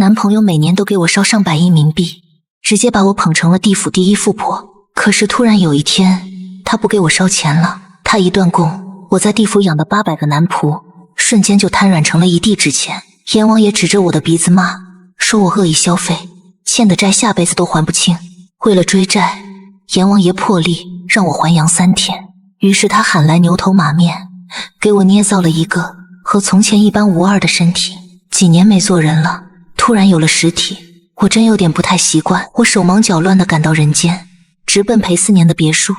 男朋友每年都给我烧上百亿冥币，直接把我捧成了地府第一富婆。可是突然有一天，他不给我烧钱了，他一断供，我在地府养的800个男仆瞬间就瘫软成了一地纸钱。阎王爷指着我的鼻子骂，说我恶意消费，欠的债下辈子都还不清。为了追债，阎王爷破例让我还阳3天。于是他喊来牛头马面，给我捏造了一个和从前一般无二的身体。几年没做人了，突然有了实体，我真有点不太习惯。我手忙脚乱地赶到人间，直奔裴思年的别墅，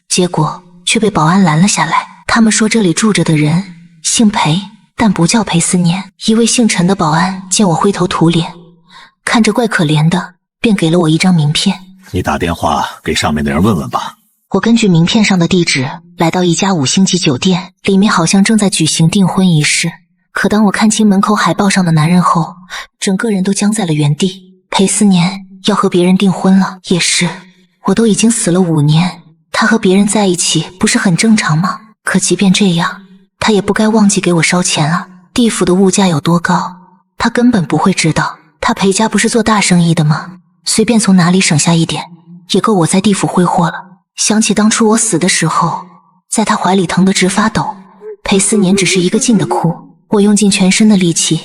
结果却被保安拦了下来。他们说这里住着的人姓裴，但不叫裴思年。一位姓陈的保安见我灰头土脸，看着怪可怜的，便给了我一张名片。你打电话给上面的人问问吧。我根据名片上的地址来到一家5星级酒店，里面好像正在举行订婚仪式。可当我看清门口海报上的男人后，整个人都僵在了原地。裴思年要和别人订婚了，也是，我都已经死了5年，他和别人在一起不是很正常吗？可即便这样，他也不该忘记给我烧钱啊。地府的物价有多高，他根本不会知道。他裴家不是做大生意的吗？随便从哪里省下一点，也够我在地府挥霍了。想起当初我死的时候，在他怀里疼得直发抖，裴思年只是一个劲的哭。我用尽全身的力气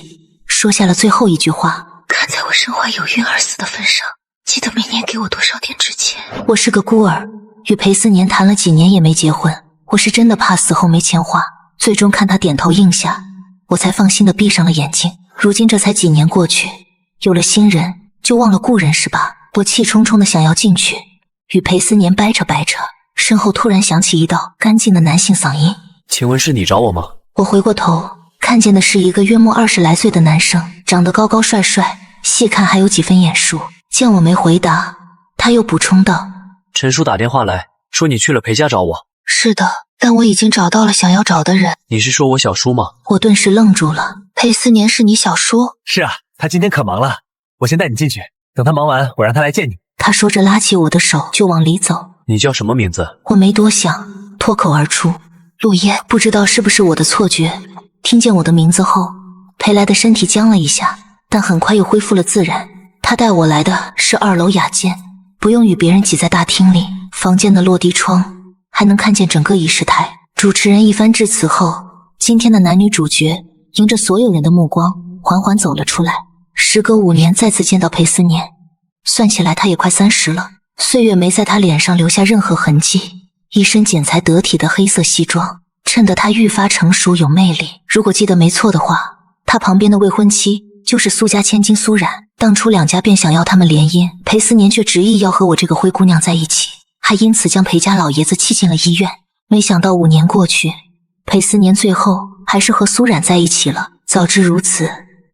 说下了最后一句话：看在我身怀有孕而死的份上，记得每年给我多烧点纸钱。我是个孤儿，与裴思年谈了几年也没结婚，我是真的怕死后没钱花。最终看他点头应下，我才放心地闭上了眼睛。如今这才几年过去，有了新人就忘了故人是吧？我气冲冲地想要进去，与裴思年掰扯掰扯，身后突然响起一道干净的男性嗓音：请问是你找我吗？我回过头，看见的是一个约莫20来岁的男生，长得高高帅帅，细看还有几分眼熟。见我没回答，他又补充道：陈叔打电话来说你去了裴家找我。是的，但我已经找到了想要找的人。你是说我小叔吗？我顿时愣住了。裴思年是你小叔？是啊，他今天可忙了，我先带你进去，等他忙完我让他来见你。他说着拉起我的手就往里走。你叫什么名字？我没多想，脱口而出：陆叶。不知道是不是我的错觉，听见我的名字后，裴来的身体僵了一下，但很快又恢复了自然。他带我来的是2楼雅间，不用与别人挤在大厅里，房间的落地窗还能看见整个仪式台。主持人一番致辞后，今天的男女主角迎着所有人的目光缓缓走了出来。时隔5年再次见到裴思年，算起来他也快30了，岁月没在他脸上留下任何痕迹。一身剪裁得体的黑色西装衬得他愈发成熟有魅力。如果记得没错的话，他旁边的未婚妻就是苏家千金苏冉。当初2家便想要他们联姻，裴思年却执意要和我这个灰姑娘在一起，还因此将裴家老爷子气进了医院。没想到5年过去，裴思年最后还是和苏冉在一起了。早知如此，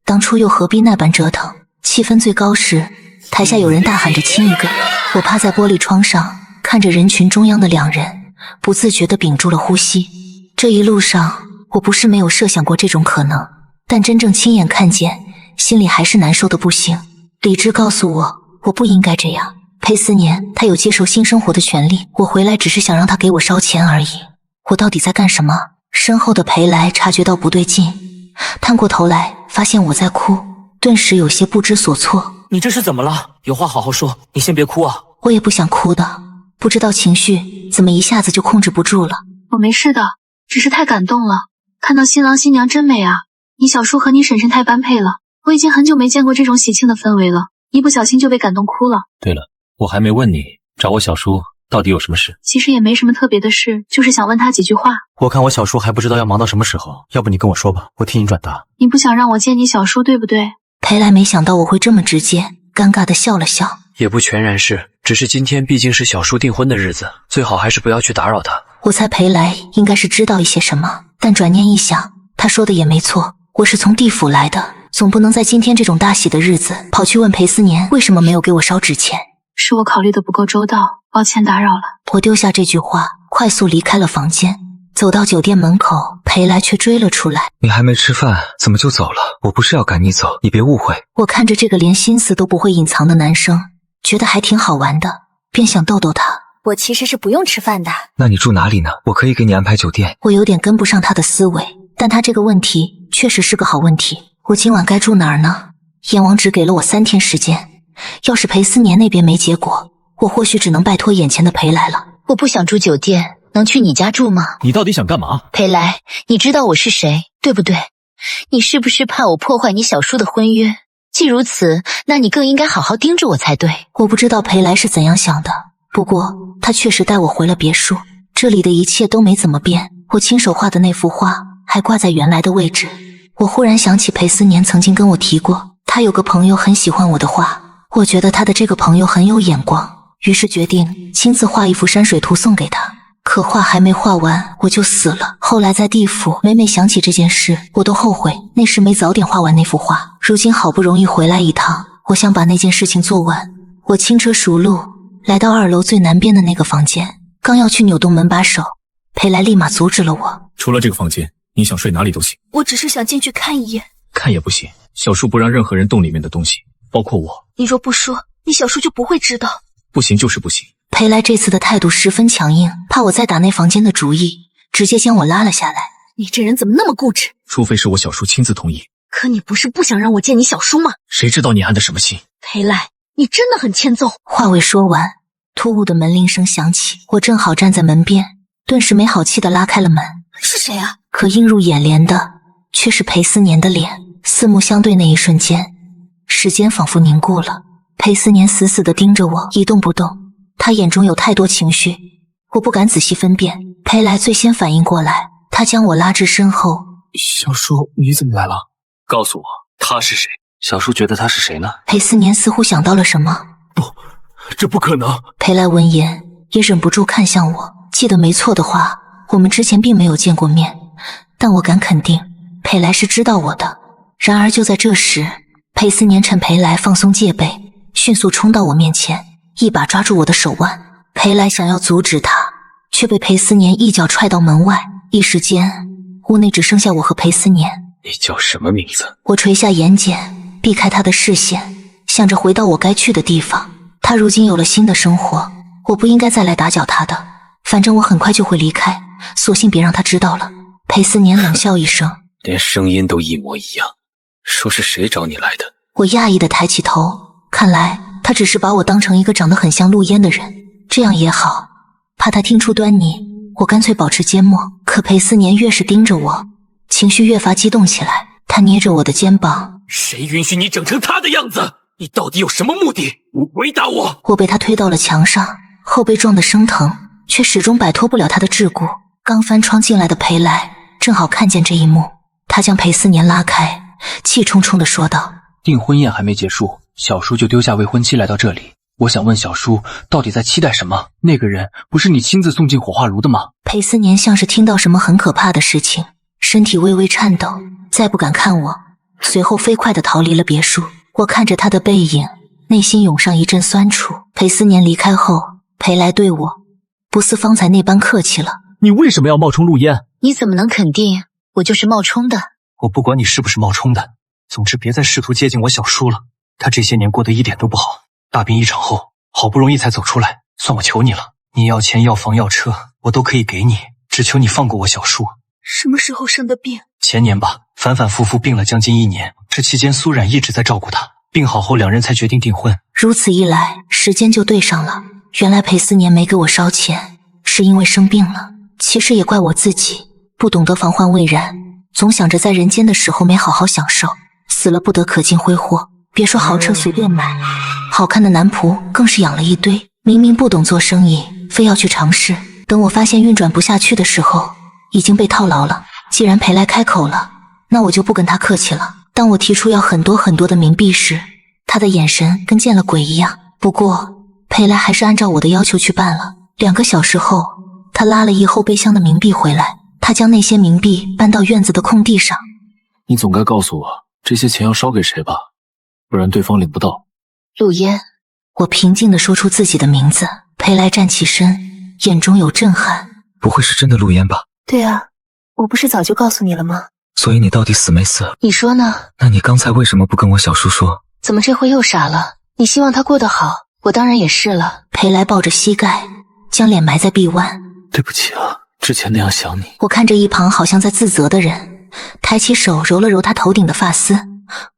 当初又何必那般折腾。气氛最高时，台下有人大喊着亲一个。我趴在玻璃窗上，看着人群中央的2人，不自觉地屏住了呼吸。这一路上，我不是没有设想过这种可能，但真正亲眼看见，心里还是难受的不行。理智告诉我，我不应该这样。裴思年，他有接受新生活的权利，我回来只是想让他给我烧钱而已。我到底在干什么？身后的裴来察觉到不对劲，探过头来发现我在哭，顿时有些不知所措。你这是怎么了？有话好好说，你先别哭啊。我也不想哭的，不知道情绪怎么一下子就控制不住了。我没事的，只是太感动了，看到新郎新娘真美啊！你小叔和你婶婶太般配了，我已经很久没见过这种喜庆的氛围了，一不小心就被感动哭了。对了，我还没问你找我小叔到底有什么事。其实也没什么特别的事，就是想问他几句话。我看我小叔还不知道要忙到什么时候，要不你跟我说吧，我替你转达。你不想让我见你小叔对不对？裴来没想到我会这么直接，尴尬地笑了笑。也不全然是，只是今天毕竟是小叔订婚的日子，最好还是不要去打扰他。我猜裴来应该是知道一些什么，但转念一想，他说的也没错，我是从地府来的，总不能在今天这种大喜的日子跑去问裴思年为什么没有给我烧纸钱。是我考虑的不够周到，抱歉打扰了。我丢下这句话，快速离开了房间。走到酒店门口，裴来却追了出来。你还没吃饭，怎么就走了？我不是要赶你走，你别误会。我看着这个连心思都不会隐藏的男生，觉得还挺好玩的，便想逗逗他。我其实是不用吃饭的。那你住哪里呢？我可以给你安排酒店。我有点跟不上他的思维，但他这个问题确实是个好问题。我今晚该住哪儿呢？阎王只给了我3天时间，要是裴思年那边没结果，我或许只能拜托眼前的裴来了。我不想住酒店，能去你家住吗？你到底想干嘛？裴来，你知道我是谁，对不对？你是不是怕我破坏你小叔的婚约？既如此，那你更应该好好盯着我才对。我不知道裴来是怎样想的，不过他确实带我回了别墅，这里的一切都没怎么变，我亲手画的那幅画还挂在原来的位置。我忽然想起裴思年曾经跟我提过，他有个朋友很喜欢我的画，我觉得他的这个朋友很有眼光，于是决定亲自画一幅山水图送给他。可画还没画完我就死了。后来在地府，每每想起这件事，我都后悔那时没早点画完那幅画。如今好不容易回来一趟，我想把那件事情做完。我轻车熟路来到2楼最南边的那个房间，刚要去扭动门把手，裴来立马阻止了我。除了这个房间，你想睡哪里都行。我只是想进去看一眼。看也不行，小叔不让任何人动里面的东西，包括我。你若不说，你小叔就不会知道。不行就是不行。裴来这次的态度十分强硬，怕我再打那房间的主意，直接将我拉了下来。你这人怎么那么固执？除非是我小叔亲自同意。可你不是不想让我见你小叔吗？谁知道你安的什么心？裴来，你真的很欠揍。话未说完，突兀的门铃声响起，我正好站在门边，顿时没好气地拉开了门。是谁啊？可映入眼帘的却是裴思年的脸。四目相对那一瞬间，时间仿佛凝固了。裴思年死死地盯着我，一动不动。他眼中有太多情绪，我不敢仔细分辨。裴来最先反应过来，他将我拉至身后。小叔，你怎么来了？告诉我他是谁？小叔觉得他是谁呢？裴思年似乎想到了什么。这不可能。裴来闻言也忍不住看向我。记得没错的话，我们之前并没有见过面，但我敢肯定裴来是知道我的。然而就在这时，裴思年趁裴来放松戒备，迅速冲到我面前，一把抓住我的手腕。裴来想要阻止他，却被裴思年一脚踹到门外。一时间，屋内只剩下我和裴思年。你叫什么名字？我垂下眼睑，避开他的视线，想着回到我该去的地方。他如今有了新的生活，我不应该再来打搅他的。反正我很快就会离开，索性别让他知道了。裴思年冷笑一声，连声音都一模一样，说是谁找你来的？我讶异地抬起头，看来他只是把我当成一个长得很像陆烟的人，这样也好，怕他听出端倪，我干脆保持缄默。可裴思年越是盯着我，情绪越发激动起来，他捏着我的肩膀。谁允许你整成他的样子？你到底有什么目的？回答我！我被他推到了墙上，后背撞得生疼，却始终摆脱不了他的桎梏。刚翻窗进来的裴来正好看见这一幕，他将裴思年拉开，气冲冲地说道：订婚宴还没结束，小叔就丢下未婚妻来到这里。我想问小叔到底在期待什么？那个人不是你亲自送进火化炉的吗？裴思年像是听到什么很可怕的事情，身体微微颤抖，再不敢看我，随后飞快地逃离了别墅。我看着他的背影，内心涌上一阵酸楚。裴思年离开后，裴来对我不似方才那般客气了。你为什么要冒充陆烟？你怎么能肯定我就是冒充的？我不管你是不是冒充的，总之别再试图接近我小叔了。他这些年过得一点都不好，大病一场后，好不容易才走出来，算我求你了。你要钱要房要车，我都可以给你，只求你放过我小叔。什么时候生的病？前年吧，反反复复病了将近1年，这期间苏冉一直在照顾他，病好后2人才决定订婚。如此一来，时间就对上了。原来裴思年没给我烧钱，是因为生病了。其实也怪我自己，不懂得防患未然，总想着在人间的时候没好好享受，死了不得可尽挥霍。别说豪车随便买，好看的男仆更是养了一堆。明明不懂做生意，非要去尝试，等我发现运转不下去的时候，已经被套牢了。既然裴来开口了，那我就不跟他客气了。当我提出要很多很多的冥币时，他的眼神跟见了鬼一样。不过裴来还是按照我的要求去办了。2个小时后，他拉了一后备箱的冥币回来，他将那些冥币搬到院子的空地上。你总该告诉我这些钱要烧给谁吧，不然对方领不到。陆烟，我平静地说出自己的名字。裴来站起身，眼中有震撼。不会是真的陆烟吧？对啊，我不是早就告诉你了吗？所以你到底死没死？你说呢？那你刚才为什么不跟我小叔说？怎么这回又傻了？你希望他过得好，我当然也是了。裴来抱着膝盖，将脸埋在臂弯。对不起啊，之前那样想你。我看着一旁好像在自责的人，抬起手揉了揉他头顶的发丝，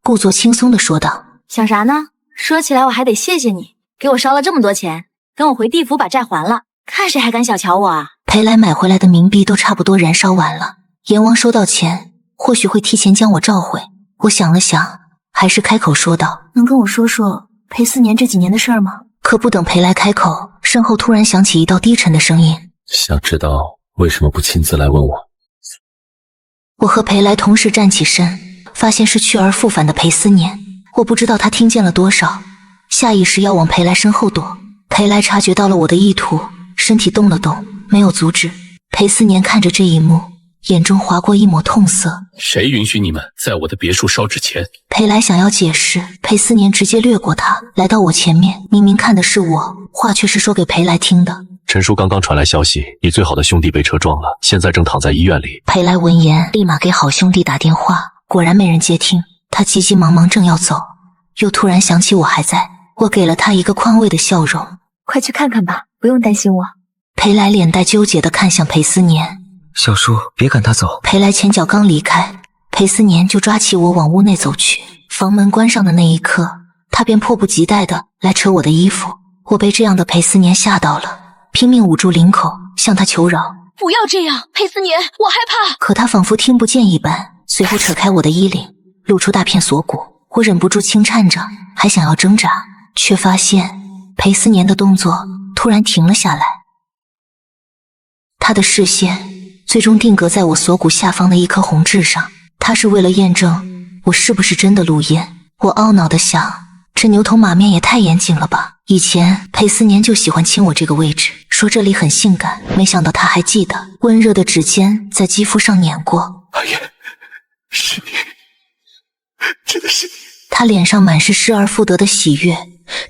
故作轻松地说道：想啥呢？说起来我还得谢谢你，给我烧了这么多钱，等我回地府把债还了，看谁还敢小瞧我啊！裴来买回来的冥币都差不多燃烧完了，阎王收到钱，或许会提前将我召回。我想了想，还是开口说道：“能跟我说说裴思年这几年的事儿吗？”可不等裴来开口，身后突然响起一道低沉的声音：“想知道为什么不亲自来问我？”我和裴来同时站起身，发现是去而复返的裴思年。我不知道他听见了多少，下意识要往裴来身后躲。裴来察觉到了我的意图，身体动了动，没有阻止。裴思年看着这一幕，眼中划过一抹痛色。谁允许你们在我的别墅烧纸钱？裴来想要解释，裴思年直接掠过他，来到我前面，明明看的是我，话却是说给裴来听的。陈叔刚刚传来消息，你最好的兄弟被车撞了，现在正躺在医院里。裴来闻言，立马给好兄弟打电话，果然没人接听。他急急忙忙正要走，又突然想起我还在，我给了他一个宽慰的笑容：“快去看看吧，不用担心我。”裴来脸带纠结地看向裴思年：“小叔，别赶他走。”裴来前脚刚离开，裴思年就抓起我往屋内走去。房门关上的那一刻，他便迫不及待地来扯我的衣服。我被这样的裴思年吓到了，拼命捂住领口，向他求饶：“不要这样，裴思年，我害怕。”可他仿佛听不见一般，随后扯开我的衣领，露出大片锁骨。我忍不住轻颤着，还想要挣扎，却发现裴思年的动作突然停了下来。他的视线最终定格在我锁骨下方的一颗红痣上，他是为了验证我是不是真的陆烟。我懊恼地想，这牛头马面也太严谨了吧。以前裴思年就喜欢亲我这个位置，说这里很性感，没想到他还记得。温热的指尖在肌肤上碾过。阿言，是你，真的是你。他脸上满是失而复得的喜悦，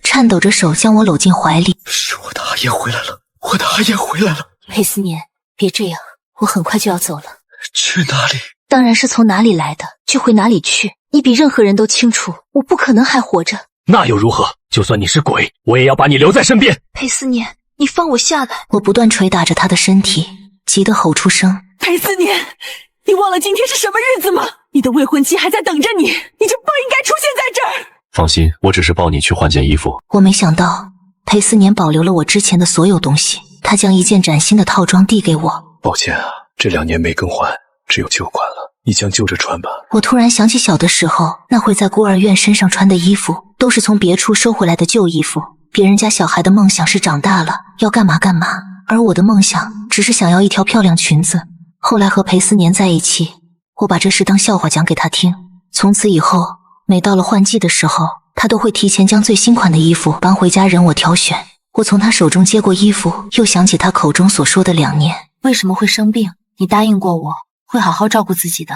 颤抖着手将我搂进怀里。是我的阿言回来了，我的阿言回来了。裴思年，别这样，我很快就要走了。去哪里？当然是从哪里来的就回哪里去。你比任何人都清楚，我不可能还活着。那又如何？就算你是鬼，我也要把你留在身边。裴思年，你放我下来！我不断捶打着他的身体，急得吼出声：“裴思年，你忘了今天是什么日子吗？你的未婚妻还在等着你，你就不应该出现在这儿。”放心，我只是抱你去换件衣服。我没想到裴思年保留了我之前的所有东西，他将一件崭新的套装递给我。抱歉啊，这2年没更换，只有旧款了，你将就着穿吧。我突然想起小的时候那会在孤儿院身上穿的衣服，都是从别处收回来的旧衣服。别人家小孩的梦想是长大了要干嘛干嘛，而我的梦想只是想要一条漂亮裙子。后来和裴思年在一起，我把这事当笑话讲给他听。从此以后，每到了换季的时候，他都会提前将最新款的衣服搬回家任我挑选。我从他手中接过衣服，又想起他口中所说的2年。为什么会生病？你答应过我会好好照顾自己的。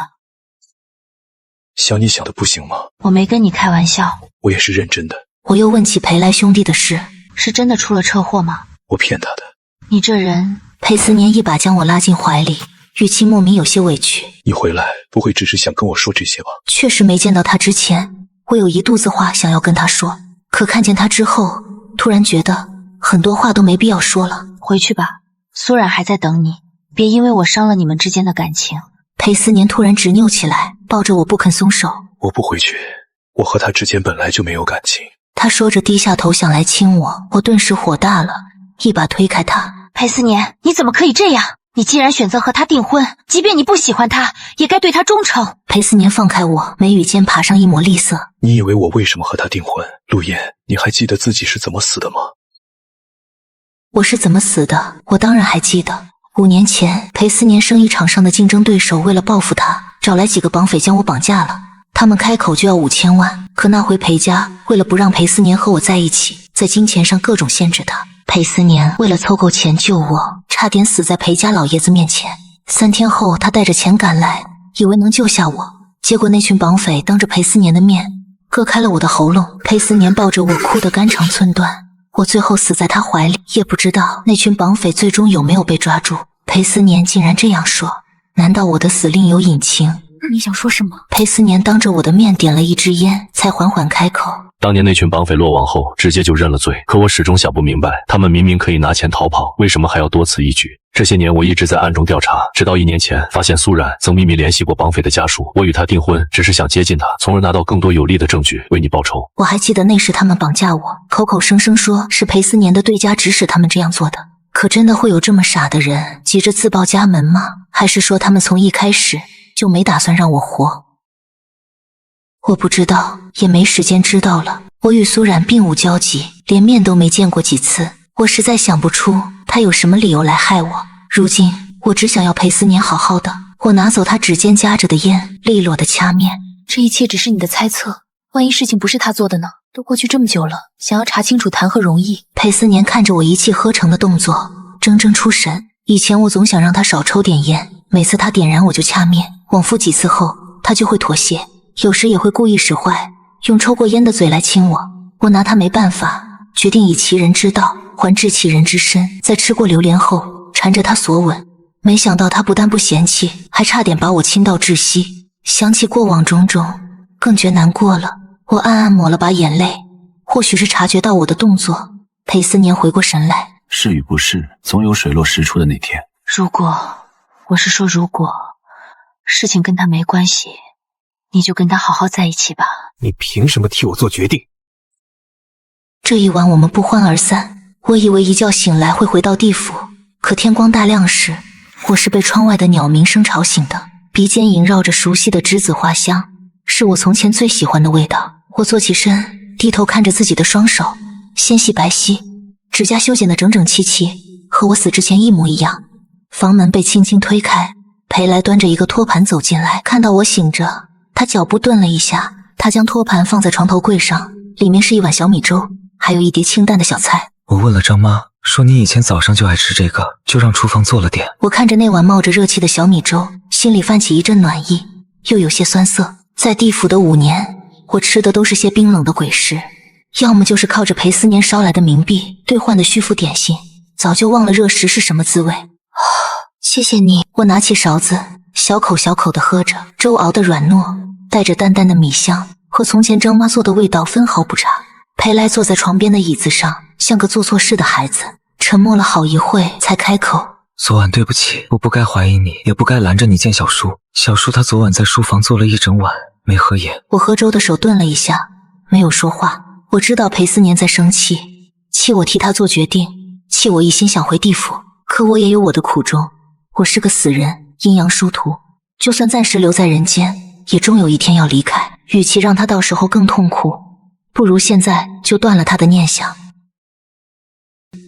像你想的不行吗？我没跟你开玩笑，我也是认真的。我又问起裴来兄弟的事。是真的出了车祸吗？我骗他的。你这人……裴思年一把将我拉进怀里，语气莫名有些委屈。你回来不会只是想跟我说这些吧？确实没见到他之前，我有一肚子话想要跟他说，可看见他之后，突然觉得很多话都没必要说了。回去吧，苏冉还在等你，别因为我伤了你们之间的感情。裴思年突然执拗起来，抱着我不肯松手。我不回去，我和他之间本来就没有感情。他说着低下头想来亲我，我顿时火大了，一把推开他。裴思年，你怎么可以这样？你既然选择和他订婚，即便你不喜欢他，也该对他忠诚。裴思年放开我，眉宇间爬上一抹厉色。你以为我为什么和他订婚？陆言，你还记得自己是怎么死的吗？我是怎么死的？我当然还记得。5年前，裴思年生意场上的竞争对手为了报复他，找来几个绑匪将我绑架了。他们开口就要5000万，可那回裴家为了不让裴思年和我在一起，在金钱上各种限制他。裴思年为了凑够钱救我，差点死在裴家老爷子面前。3天后，他带着钱赶来，以为能救下我，结果那群绑匪当着裴思年的面割开了我的喉咙。裴思年抱着我哭得肝肠寸断，我最后死在他怀里。也不知道那群绑匪最终有没有被抓住。裴思年竟然这样说，难道我的死另有隐情？你想说什么？裴思年当着我的面点了一支烟，才缓缓开口。当年那群绑匪落网后，直接就认了罪。可我始终想不明白，他们明明可以拿钱逃跑，为什么还要多此一举？这些年我一直在暗中调查，直到1年前发现苏冉曾秘密联系过绑匪的家属。我与他订婚，只是想接近他，从而拿到更多有力的证据，为你报仇。我还记得那时他们绑架我，口口声声说是裴思年的对家指使他们这样做的。可真的会有这么傻的人急着自报家门吗？还是说他们从一开始就没打算让我活？我不知道，也没时间知道了。我与苏冉并无交集，连面都没见过几次。我实在想不出他有什么理由来害我。如今我只想要裴思年好好的。我拿走他指尖夹着的烟，利落的掐灭。这一切只是你的猜测，万一事情不是他做的呢？都过去这么久了，想要查清楚谈何容易？裴思年看着我一气呵成的动作，怔怔出神。以前我总想让他少抽点烟，每次他点燃我就掐灭，往复几次后他就会妥协，有时也会故意使坏，用抽过烟的嘴来亲我。我拿他没办法，决定以其人之道还治其人之身。在吃过榴莲后，缠着他索吻，没想到他不但不嫌弃，还差点把我亲到窒息。想起过往种种，更觉难过了。我暗暗抹了把眼泪，或许是察觉到我的动作，裴思年回过神来。是与不是，总有水落石出的那天。如果事情跟他没关系，你就跟他好好在一起吧。你凭什么替我做决定？这一晚我们不欢而散。我以为一觉醒来会回到地府，可天光大亮时，我是被窗外的鸟鸣声吵醒的。鼻尖萦绕着熟悉的栀子花香，是我从前最喜欢的味道。我坐起身，低头看着自己的双手，纤细白皙，指甲修剪得整整齐齐，和我死之前一模一样。房门被轻轻推开，裴来端着一个托盘走进来，看到我醒着，他脚步顿了一下，他将托盘放在床头柜上，里面是一碗小米粥，还有一碟清淡的小菜。我问了张妈，说你以前早上就爱吃这个，就让厨房做了点。我看着那碗冒着热气的小米粥，心里泛起一阵暖意，又有些酸涩。在地府的5年，我吃的都是些冰冷的鬼食，要么就是靠着裴思年烧来的冥币兑换的虚浮点心，早就忘了热食是什么滋味。谢谢你。我拿起勺子，小口小口地喝着，粥熬得软糯，带着淡淡的米香，和从前张妈做的味道分毫不差。裴来坐在床边的椅子上，像个做错事的孩子，沉默了好一会才开口。昨晚对不起，我不该怀疑你，也不该拦着你见小叔。小叔他昨晚在书房坐了一整晚，没合眼。我喝粥的手顿了一下，没有说话。我知道裴思年在生气，气我替他做决定，气我一心想回地府。可我也有我的苦衷，我是个死人，阴阳殊途，就算暂时留在人间，也终有一天要离开。与其让他到时候更痛苦，不如现在就断了他的念想。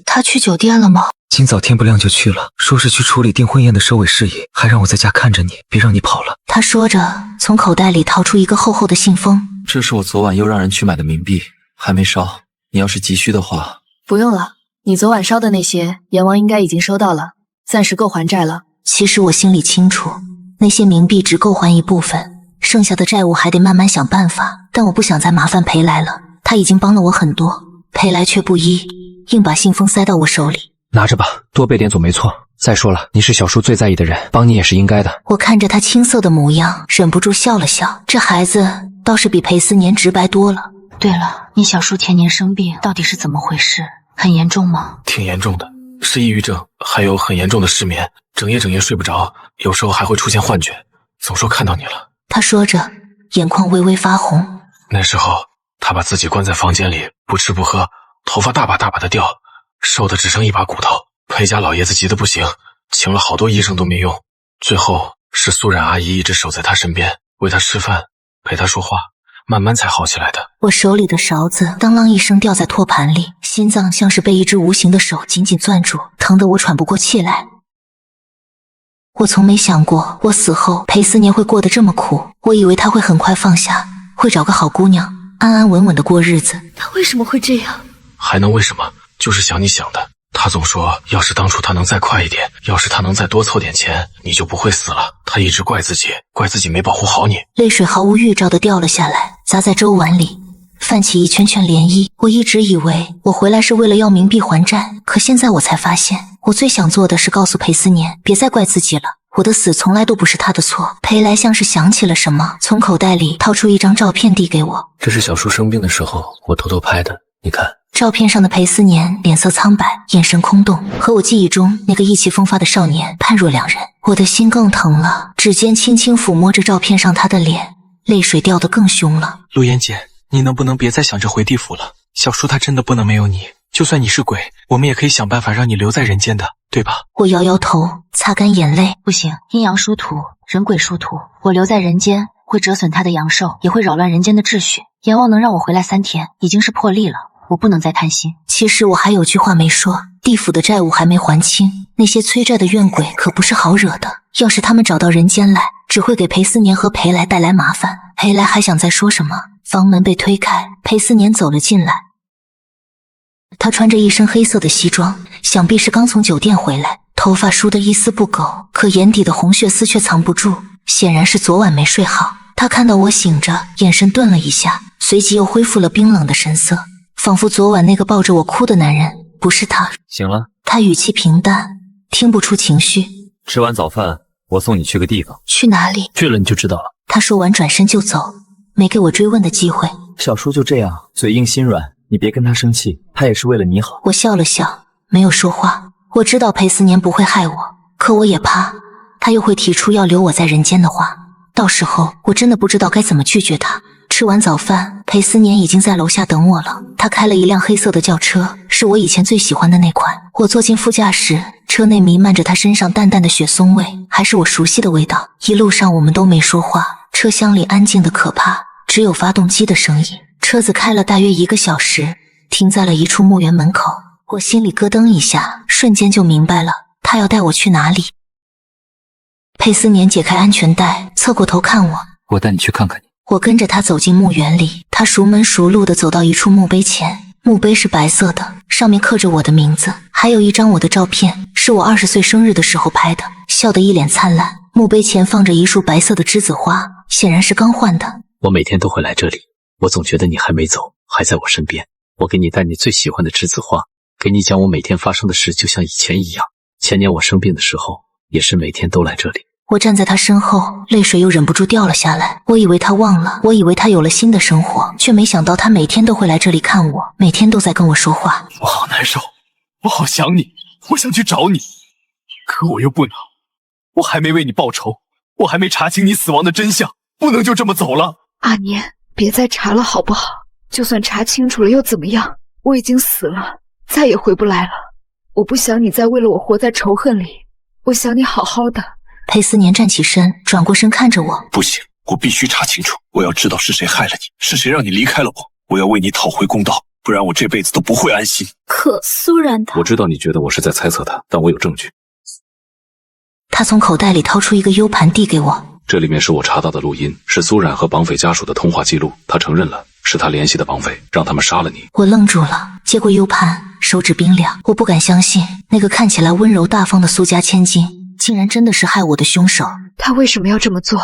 他去酒店了吗？今早天不亮就去了，说是去处理订婚宴的收尾事宜，还让我在家看着你，别让你跑了。他说着，从口袋里掏出一个厚厚的信封。这是我昨晚又让人去买的冥币，还没烧，你要是急需的话。不用了，你昨晚烧的那些，阎王应该已经收到了，暂时够还债了。其实我心里清楚，那些冥币只够还一部分，剩下的债务还得慢慢想办法。但我不想再麻烦裴来了，他已经帮了我很多。裴来却不依，硬把信封塞到我手里。拿着吧，多备点总没错。再说了，你是小叔最在意的人，帮你也是应该的。我看着他青涩的模样，忍不住笑了笑。这孩子倒是比裴思年直白多了。对了，你小叔前年生病，到底是怎么回事？很严重吗？挺严重的，是抑郁症，还有很严重的失眠，整夜睡不着，有时候还会出现幻觉，总说看到你了。他说着，眼眶微微发红。那时候他把自己关在房间里，不吃不喝，头发大把大把的掉，瘦的只剩一把骨头。裴家老爷子急得不行，请了好多医生都没用，最后是苏冉阿姨一直守在他身边，喂他吃饭，陪他说话，慢慢才好起来的。我手里的勺子当啷一声掉在托盘里，心脏像是被一只无形的手紧紧攥住，疼得我喘不过气来。我从没想过我死后裴思年会过得这么苦，我以为他会很快放下，会找个好姑娘安安稳稳的过日子。他为什么会这样？还能为什么？就是想你想的。他总说要是当初他能再快一点，要是他能再多凑点钱，你就不会死了。他一直怪自己没保护好你。泪水毫无预兆地掉了下来，砸在粥碗里，泛起一圈圈涟漪。我一直以为我回来是为了要冥币还债，可现在我才发现，我最想做的是告诉裴思年别再怪自己了。我的死从来都不是他的错。裴来像是想起了什么，从口袋里掏出一张照片递给我。这是小叔生病的时候我偷偷拍的，你看。照片上的裴思年脸色苍白，眼神空洞，和我记忆中那个意气风发的少年判若两人。我的心更疼了，指尖轻轻抚摸着照片上他的脸，泪水掉得更凶了。陆嫣姐，你能不能别再想着回地府了？小叔他真的不能没有你，就算你是鬼，我们也可以想办法让你留在人间的，对吧？我摇摇头，擦干眼泪。不行，阴阳殊途，人鬼殊途，我留在人间会折损他的阳寿，也会扰乱人间的秩序。阎王能让我回来3天，已经是破例了，我不能再贪心。其实我还有句话没说，地府的债务还没还清，那些催债的怨鬼可不是好惹的。要是他们找到人间来，只会给裴思年和裴来带来麻烦。裴来还想再说什么，房门被推开，裴思年走了进来。他穿着一身黑色的西装，想必是刚从酒店回来，头发梳得一丝不苟，可眼底的红血丝却藏不住，显然是昨晚没睡好。他看到我醒着，眼神顿了一下，随即又恢复了冰冷的神色，仿佛昨晚那个抱着我哭的男人不是他。醒了？他语气平淡，听不出情绪。吃完早饭，我送你去个地方。去哪里？去了你就知道了。他说完转身就走，没给我追问的机会。小叔就这样，嘴硬心软，你别跟他生气，他也是为了你好。我笑了笑，没有说话。我知道裴思年不会害我，可我也怕他又会提出要留我在人间的话，到时候我真的不知道该怎么拒绝他。吃完早饭，裴思年已经在楼下等我了。他开了一辆黑色的轿车，是我以前最喜欢的那款。我坐进副驾驶，车内弥漫着他身上淡淡的雪松味，还是我熟悉的味道。一路上我们都没说话，车厢里安静的可怕，只有发动机的声音。车子开了大约1个小时，停在了一处墓园门口。我心里咯噔一下，瞬间就明白了，他要带我去哪里。裴思年解开安全带，侧过头看我。我带你去看看你。我跟着他走进墓园里，他熟门熟路地走到一处墓碑前，墓碑是白色的，上面刻着我的名字，还有一张我的照片，是我20岁生日的时候拍的，笑得一脸灿烂。墓碑前放着一束白色的栀子花，显然是刚换的。我每天都会来这里，我总觉得你还没走，还在我身边。我给你带你最喜欢的栀子花，给你讲我每天发生的事，就像以前一样。前年我生病的时候，也是每天都来这里。我站在他身后，泪水又忍不住掉了下来。我以为他忘了，我以为他有了新的生活，却没想到他每天都会来这里看我，每天都在跟我说话。我好难受，我好想你，我想去找你，可我又不能。我还没为你报仇，我还没查清你死亡的真相，不能就这么走了。阿年，别再查了好不好？就算查清楚了又怎么样？我已经死了，再也回不来了。我不想你再为了我活在仇恨里，我想你好好的。裴思年站起身，转过身看着我。不行，我必须查清楚，我要知道是谁害了你，是谁让你离开了我，我要为你讨回公道，不然我这辈子都不会安心。可苏然他……我知道你觉得我是在猜测他，但我有证据。他从口袋里掏出一个 U 盘递给我，这里面是我查到的录音，是苏冉和绑匪家属的通话记录，他承认了，是他联系的绑匪，让他们杀了你。我愣住了，接过 U 盘，手指冰凉，我不敢相信，那个看起来温柔大方的苏家千金，竟然真的是害我的凶手。他为什么要这么做？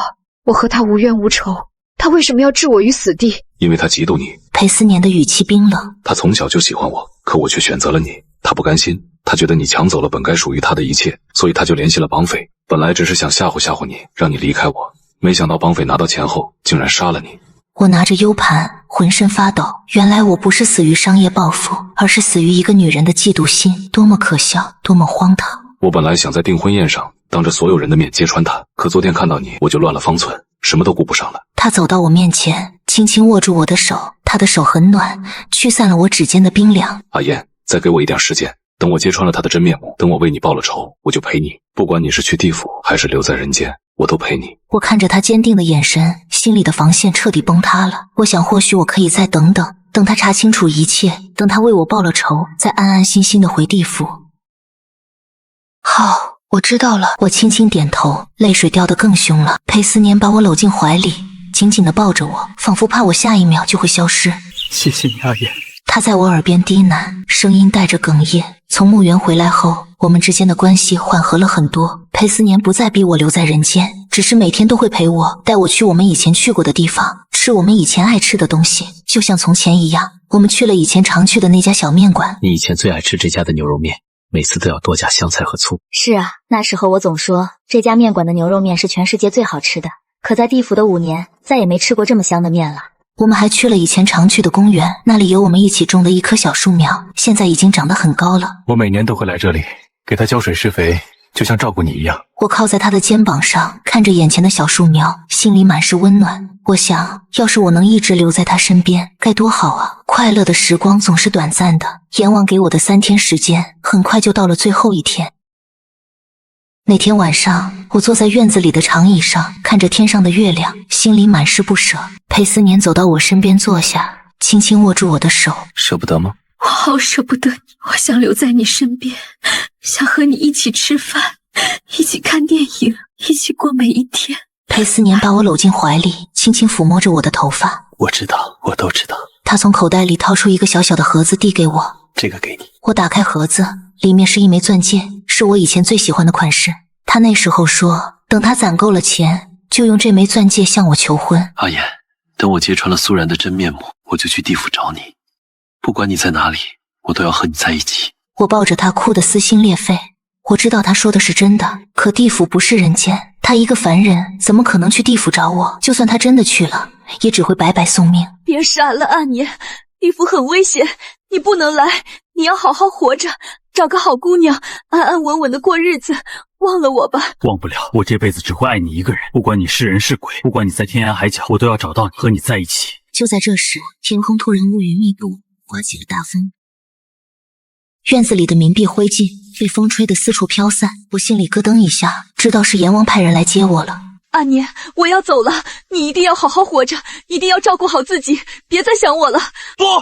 我和他无冤无仇，他为什么要置我于死地？因为他嫉妒你。裴思年的语气冰冷。他从小就喜欢我，可我却选择了你。他不甘心，他觉得你抢走了本该属于他的一切，所以他就联系了绑匪。本来只是想吓唬吓唬你，让你离开我，没想到绑匪拿到钱后，竟然杀了你。我拿着 U 盘，浑身发抖。原来我不是死于商业报复，而是死于一个女人的嫉妒心，多么可笑，多么荒唐。我本来想在订婚宴上当着所有人的面揭穿他，可昨天看到你，我就乱了方寸，什么都顾不上了。他走到我面前，轻轻握住我的手，他的手很暖，驱散了我指尖的冰凉。阿燕，再给我一点时间，等我揭穿了他的真面目，等我为你报了仇，我就陪你，不管你是去地府还是留在人间，我都陪你。我看着他坚定的眼神，心里的防线彻底崩塌了。我想或许我可以再等等，等他查清楚一切，等他为我报了仇，再安安心心的回地府。好，我知道了。我轻轻点头，泪水掉得更凶了。裴思年把我搂进怀里，紧紧地抱着我，仿佛怕我下一秒就会消失。谢谢你，阿燕。他在我耳边低喃，声音带着哽咽。从墓园回来后，我们之间的关系缓和了很多。裴思年不再逼我留在人间，只是每天都会陪我，带我去我们以前去过的地方，吃我们以前爱吃的东西，就像从前一样。我们去了以前常去的那家小面馆。你以前最爱吃这家的牛肉面，每次都要多加香菜和醋。是啊，那时候我总说这家面馆的牛肉面是全世界最好吃的，可在地府的5年，再也没吃过这么香的面了。我们还去了以前常去的公园，那里有我们一起种的一棵小树苗，现在已经长得很高了。我每年都会来这里，给它浇水施肥，就像照顾你一样。我靠在他的肩膀上，看着眼前的小树苗，心里满是温暖。我想，要是我能一直留在他身边，该多好啊！快乐的时光总是短暂的，阎王给我的3天时间，很快就到了最后一天。那天晚上，我坐在院子里的长椅上，看着天上的月亮，心里满是不舍。裴思年走到我身边坐下，轻轻握住我的手。舍不得吗？我好舍不得你，我想留在你身边，想和你一起吃饭，一起看电影，一起过每一天。裴思年把我搂进怀里，轻轻抚摸着我的头发。我知道，我都知道。他从口袋里掏出一个小小的盒子递给我，这个给你。我打开盒子，里面是一枚钻戒，是我以前最喜欢的款式。他那时候说，等他攒够了钱，就用这枚钻戒向我求婚。阿言，等我揭穿了苏然的真面目，我就去地府找你。不管你在哪里，我都要和你在一起。我抱着他哭得撕心裂肺。我知道他说的是真的，可地府不是人间，他一个凡人怎么可能去地府找我？就算他真的去了，也只会白白送命。别傻了，阿年，地府很危险，你不能来，你要好好活着，找个好姑娘，安安稳稳的过日子，忘了我吧。忘不了，我这辈子只会爱你一个人，不管你是人是鬼，不管你在天涯海角，我都要找到你，和你在一起。就在这时，天空突然乌云密布，刮起了大风。院子里的冥币灰烬被风吹得四处飘散，我心里咯噔一下，知道是阎王派人来接我了。阿年，我要走了，你一定要好好活着，一定要照顾好自己，别再想我了。不，我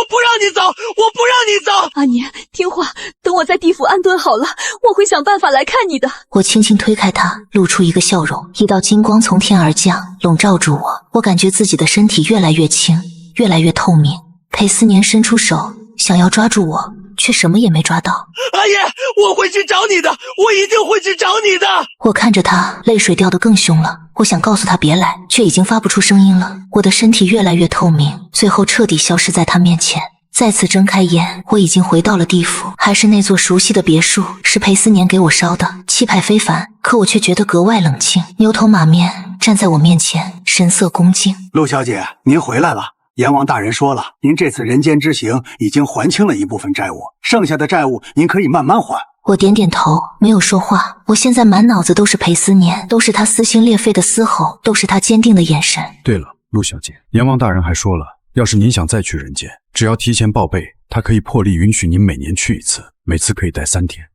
不让你走，我不让你走。阿年，听话，等我在地府安顿好了，我会想办法来看你的。我轻轻推开他，露出一个笑容，一道金光从天而降，笼罩住我。我感觉自己的身体越来越轻，越来越透明。裴思年伸出手，想要抓住我，却什么也没抓到。阿爷，我会去找你的，我一定会去找你的。我看着他，泪水掉得更凶了。我想告诉他别来，却已经发不出声音了。我的身体越来越透明，最后彻底消失在他面前。再次睁开眼，我已经回到了地府，还是那座熟悉的别墅，是裴思年给我烧的，气派非凡。可我却觉得格外冷清，牛头马面站在我面前，神色恭敬。陆小姐，您回来了。阎王大人说了，您这次人间之行已经还清了一部分债务，剩下的债务您可以慢慢还。我点点头，没有说话。我现在满脑子都是裴思年，都是他撕心裂肺的嘶吼，都是他坚定的眼神。对了，陆小姐，阎王大人还说了，要是您想再去人间，只要提前报备，他可以破例允许您每年去一次，每次可以待3天。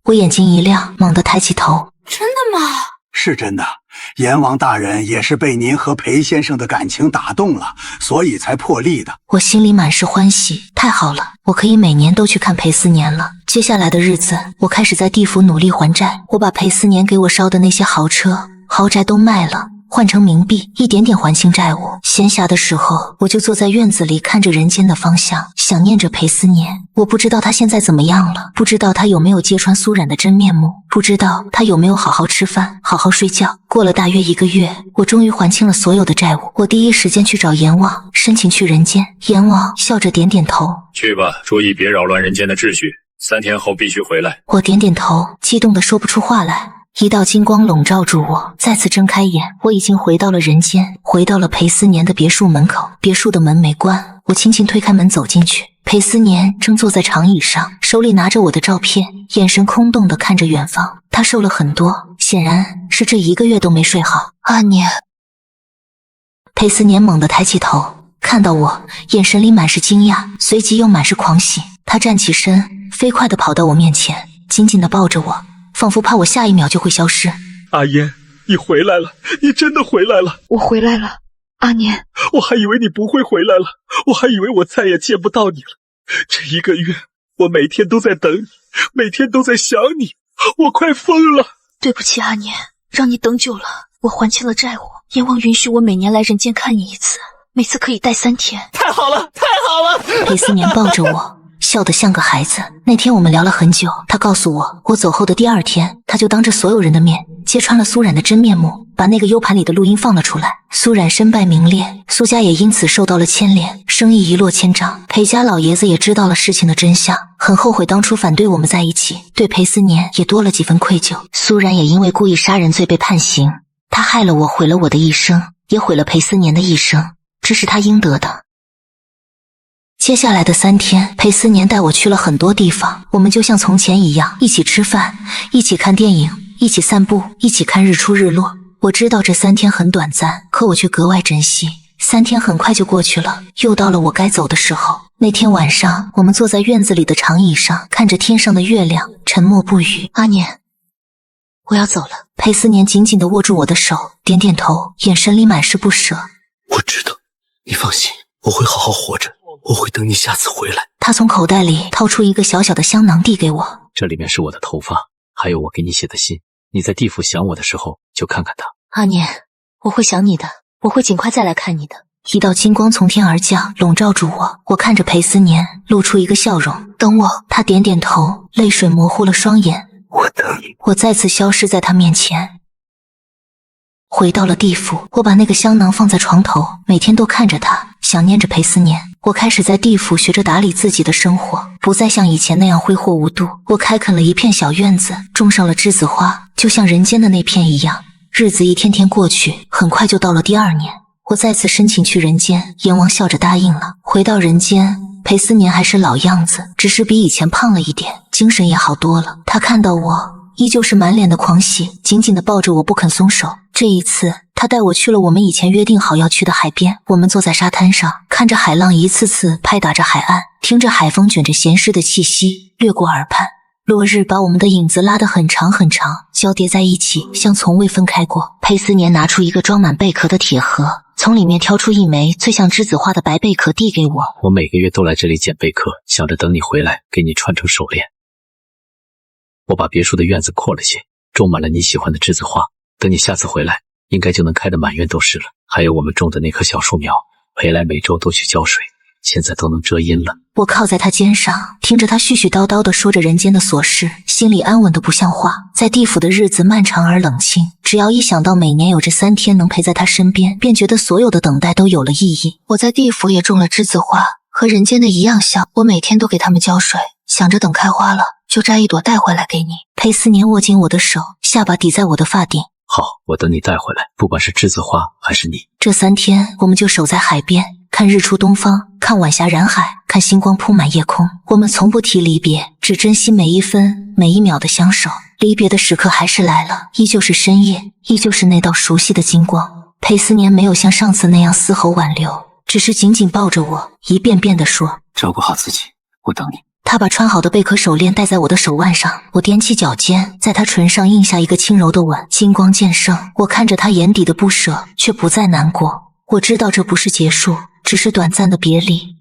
我眼睛一亮，猛地抬起头。真的吗？是真的，阎王大人也是被您和裴先生的感情打动了，所以才破例的。我心里满是欢喜，太好了，我可以每年都去看裴思年了。接下来的日子，我开始在地府努力还债。我把裴思年给我烧的那些豪车、豪宅都卖了，换成冥币，一点点还清债务。闲暇的时候，我就坐在院子里看着人间的方向，想念着裴思年。我不知道他现在怎么样了，不知道他有没有揭穿苏冉的真面目，不知道他有没有好好吃饭，好好睡觉。过了大约1个月，我终于还清了所有的债务。我第一时间去找阎王，申请去人间。阎王笑着点点头，去吧，注意别扰乱人间的秩序，3天后必须回来。我点点头，激动地说不出话来。一道金光笼罩住我，再次睁开眼，我已经回到了人间，回到了裴思年的别墅门口。别墅的门没关，我轻轻推开门走进去。裴思年正坐在长椅上，手里拿着我的照片，眼神空洞地看着远方。他瘦了很多，显然是这1个月都没睡好。阿年。裴思年猛地抬起头，看到我，眼神里满是惊讶，随即又满是狂喜。他站起身，飞快地跑到我面前，紧紧地抱着我，仿佛怕我下一秒就会消失。阿烟，你回来了，你真的回来了。我回来了，阿年。我还以为你不会回来了，我还以为我再也见不到你了。这1个月，我每天都在等你，每天都在想你，我快疯了。对不起，阿年，让你等久了。我还清了债务，阎王允许我每年来人间看你一次，每次可以待3天。太好了，太好了！裴思年抱着我，笑得像个孩子。那天我们聊了很久，他告诉我，我走后的第2天，他就当着所有人的面揭穿了苏冉的真面目，把那个 U 盘里的录音放了出来。苏冉身败名裂，苏家也因此受到了牵连，生意一落千丈。裴家老爷子也知道了事情的真相，很后悔当初反对我们在一起，对裴思年也多了几分愧疚。苏冉也因为故意杀人罪被判刑，他害了我，毁了我的一生，也毁了裴思年的一生，这是他应得的。接下来的3天，裴思年带我去了很多地方，我们就像从前一样，一起吃饭，一起看电影，一起散步，一起看日出日落。我知道这3天很短暂，可我却格外珍惜。3天很快就过去了，又到了我该走的时候。那天晚上，我们坐在院子里的长椅上，看着天上的月亮，沉默不语。阿年，我要走了。裴思年紧紧地握住我的手，点点头，眼神里满是不舍。我知道，你放心，我会好好活着，我会等你下次回来。他从口袋里掏出一个小小的香囊递给我，这里面是我的头发，还有我给你写的信，你在地府想我的时候就看看它。阿年，我会想你的，我会尽快再来看你的。一道金光从天而降，笼罩住我。我看着裴思年，露出一个笑容。等我。他点点头，泪水模糊了双眼。我等你。我再次消失在他面前。回到了地府，我把那个香囊放在床头，每天都看着它，想念着裴思年。我开始在地府学着打理自己的生活，不再像以前那样挥霍无度。我开垦了一片小院子，种上了栀子花，就像人间的那片一样。日子一天天过去，很快就到了第2年。我再次申请去人间，阎王笑着答应了。回到人间，裴思年还是老样子，只是比以前胖了一点，精神也好多了。他看到我，依旧是满脸的狂喜，紧紧地抱着我不肯松手。这一次，他带我去了我们以前约定好要去的海边。我们坐在沙滩上，看着海浪一次次拍打着海岸，听着海风卷着咸湿的气息掠过耳畔。落日把我们的影子拉得很长很长，交叠在一起，像从未分开过。裴思年拿出一个装满贝壳的铁盒，从里面挑出一枚最像栀子花的白贝壳递给我。我每个月都来这里捡贝壳，想着等你回来给你串成手链。我把别墅的院子扩了些，种满了你喜欢的栀子花，等你下次回来，应该就能开得满院都是了。还有我们种的那棵小树苗，裴来每周都去浇水，现在都能遮阴了。我靠在他肩上，听着他絮絮叨叨地说着人间的琐事，心里安稳得不像话。在地府的日子漫长而冷清，只要一想到每年有这3天能陪在他身边，便觉得所有的等待都有了意义。我在地府也种了栀子花，和人间的一样小，我每天都给它们浇水，想着等开花了就摘一朵带回来给你。裴思年握紧我的手，下巴抵在我的发顶。好，我等你带回来，不管是栀子花还是你。这3天我们就守在海边，看日出东方，看晚霞染海，看星光铺满夜空。我们从不提离别，只珍惜每一分每一秒的相守。离别的时刻还是来了，依旧是深夜，依旧是那道熟悉的金光。裴思年没有像上次那样嘶吼挽留，只是紧紧抱着我，一遍遍地说：照顾好自己，我等你。他把穿好的贝壳手链戴在我的手腕上，我踮起脚尖，在他唇上印下一个轻柔的吻。金光渐盛，我看着他眼底的不舍，却不再难过。我知道这不是结束，只是短暂的别离。